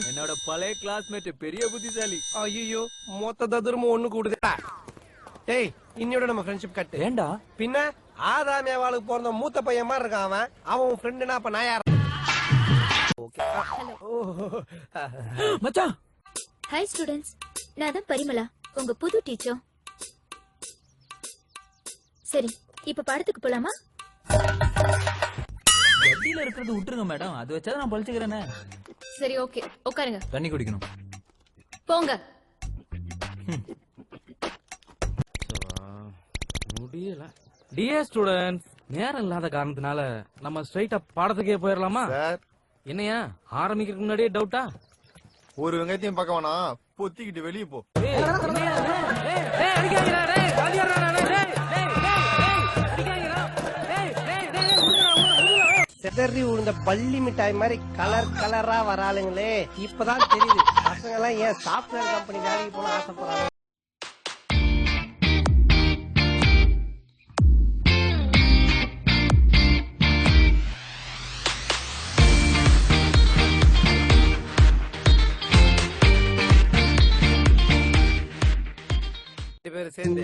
என்னோட பழைய கிளாஸ்மேட் பெரிய புத்திசாலி. ஐயோ மொத்த ததுரமும் ஒண்ணு கூடுதா. டேய் இன்னையோட நம்ம ஃப்ரெண்ட்ஷிப் கட்டு. ஏண்டா? பின்ன ஆதாமியாவாளுக்கு பிறந்த மூத்த பையன் மாதிரி இருக்கான் அவன். அவன் ஃப்ரெண்டுனா அப்ப நான் யார்? மச்சான். ஹாய் ஸ்டூடண்ட்ஸ், நான் தான் பரிமளா, உங்க புது டீச்சர். சரி, இப்ப படத்துக்கு போலாமா? கட்டில இருக்கிறது விட்டுருங்க மேடம், அது வச்சா நான் பழிச்சுக்கிறேனே. சரி ஓகே, உட்காருங்க. தண்ணி குடிக்கணும். போங்க. முடியல. டியர் ஸ்டூடண்ட்ஸ், நேரம் இல்லாத காரணத்தினால நம்ம ஸ்ட்ரைட்டா பாடத்துக்கே போயிடலாமா சார்? என்னையா ஆரம்பிக்கிறதுக்கு முன்னாடியே டவுட்டா? ஒரு வெங்காயத்தையும் பார்க்க வேணாம், பொத்திக்கிட்டு வெளியே போ. செதறி உழுந்த பள்ளி மிட்டாய் மாதிரி கலர் கலரா வராளுங்களே. இப்பதான் தெரியுது பசங்க எல்லாம் ஏன் சாப்ட்வேர் கம்பெனி வேலைக்கு போன ஆசைப்படுறாங்க. சேர்ந்து